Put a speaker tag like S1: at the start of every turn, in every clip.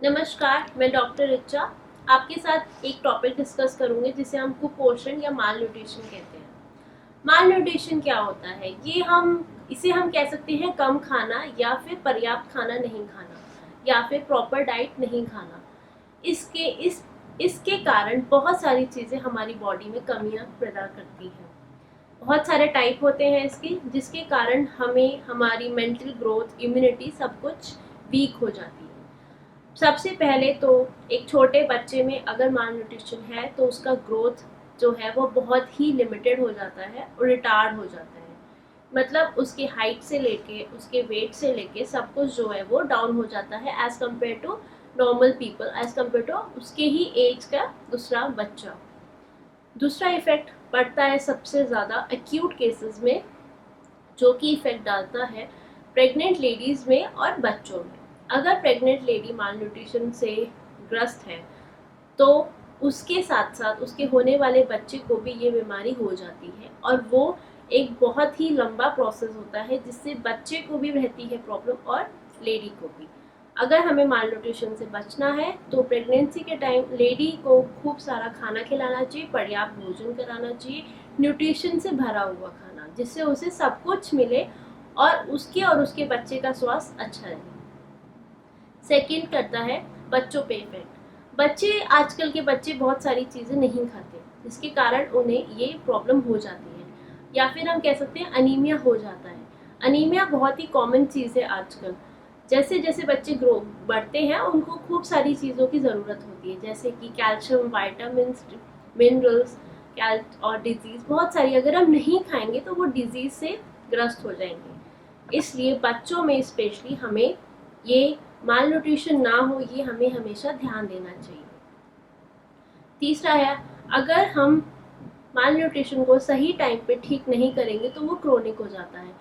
S1: नमस्कार, मैं डॉक्टर रिचा आपके साथ एक टॉपिक डिस्कस करूंगी जिसे हम कुपोषण या माल न्यूट्रिशन कहते हैं। माल न्यूट्रिशन क्या होता है? इसे हम कह सकते हैं कम खाना या फिर पर्याप्त खाना नहीं खाना या फिर प्रॉपर डाइट नहीं खाना। इसके कारण बहुत सारी चीज़ें हमारी बॉडी में कमियां पैदा करती हैं। बहुत सारे टाइप होते हैं इसके, जिसके कारण हमें हमारी मेंटल ग्रोथ, इम्यूनिटी सब कुछ वीक हो जाती है। सबसे पहले तो एक छोटे बच्चे में अगर माल न्यूट्रिशन है तो उसका ग्रोथ जो है वो बहुत ही लिमिटेड हो जाता है और रिटार्ड हो जाता है। मतलब उसकी हाइट से लेके उसके वेट से लेके सब कुछ जो है वो डाउन हो जाता है as compare to normal people, as compare to उसके ही एज का दूसरा बच्चा। दूसरा इफेक्ट पड़ता है सबसे ज़्यादा एक्यूट केसेस में, जो कि इफेक्ट डालता है प्रेग्नेंट लेडीज़ में और बच्चों में। अगर प्रेग्नेंट लेडी माल न्यूट्रिशन से ग्रस्त है तो उसके साथ साथ उसके होने वाले बच्चे को भी ये बीमारी हो जाती है और वो एक बहुत ही लंबा प्रोसेस होता है, जिससे बच्चे को भी रहती है प्रॉब्लम और लेडी को भी। अगर हमें माल न्यूट्रिशन से बचना है तो प्रेगनेंसी के टाइम लेडी को खूब सारा खाना खिलाना चाहिए, पर्याप्त भोजन कराना चाहिए, न्यूट्रिशन से भरा हुआ खाना, जिससे उसे सब कुछ मिले और उसके बच्चे का स्वास्थ्य अच्छा रहे। सेकंड करता है बच्चों पे इफेक्ट। आजकल के बच्चे बहुत सारी चीज़ें नहीं खाते, जिसके कारण उन्हें ये प्रॉब्लम हो जाती है, या फिर हम कह सकते हैं अनीमिया हो जाता है। अनीमिया बहुत ही कॉमन चीज़ है आजकल। जैसे जैसे बच्चे ग्रो बढ़ते हैं उनको खूब सारी चीज़ों की ज़रूरत होती है, जैसे कि कैल्शियम, वाइटामिन, मिनरल्स और डिजीज़ बहुत सारी। अगर हम नहीं खाएंगे तो वो डिजीज़ से ग्रस्त हो जाएंगे। इसलिए बच्चों में स्पेशली हमें ये माल न्यूट्रिशन ना हो, ये हमें हमेशा ध्यान देना चाहिए। तीसरा है, अगर हम माल न्यूट्रिशन को सही टाइम पे ठीक नहीं करेंगे तो वो क्रोनिक हो जाता है।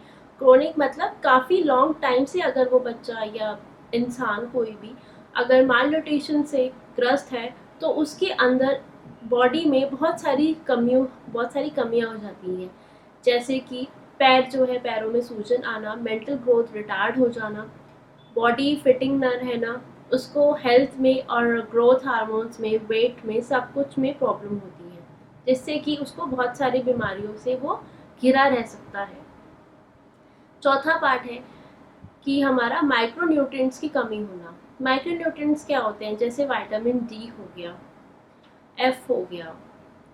S1: क्रोनिक मतलब काफ़ी लॉन्ग टाइम से अगर वो बच्चा या इंसान कोई भी अगर माल न्यूट्रिशन से ग्रस्त है तो उसके अंदर बॉडी में बहुत सारी कमियां हो जाती हैं, जैसे कि पैर जो है, पैरों में सूजन आना, मेंटल ग्रोथ रिटार्ड हो जाना, बॉडी फिटिंग न रहना, उसको हेल्थ में और ग्रोथ हार्मोन्स में, वेट में, सब कुछ में प्रॉब्लम होती है, जिससे कि उसको बहुत सारी बीमारियों से वो घिरा रह सकता है। चौथा पार्ट है कि हमारा माइक्रो न्यूट्रिएंट्स की कमी होना। माइक्रो न्यूट्रिएंट्स क्या होते हैं? जैसे विटामिन डी हो गया, एफ हो गया,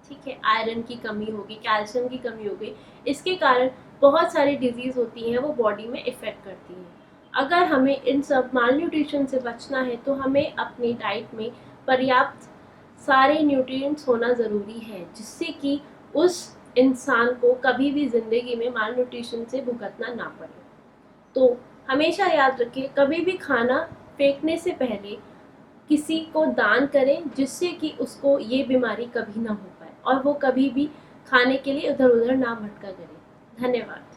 S1: ठीक है, आयरन की कमी होगी, कैल्शियम की कमी होगी। इसके कारण बहुत सारी डिजीज़ होती हैं, वो बॉडी में इफ़ेक्ट करती हैं। अगर हमें इन सब माल न्यूट्रिशन से बचना है तो हमें अपनी डाइट में पर्याप्त सारे न्यूट्रिएंट्स होना ज़रूरी है, जिससे कि उस इंसान को कभी भी ज़िंदगी में माल न्यूट्रिशन से भुगतना ना पड़े। तो हमेशा याद रखें, कभी भी खाना फेंकने से पहले किसी को दान करें, जिससे कि उसको ये बीमारी कभी ना हो पाए और वो कभी भी खाने के लिए इधर उधर ना भटका करे। धन्यवाद।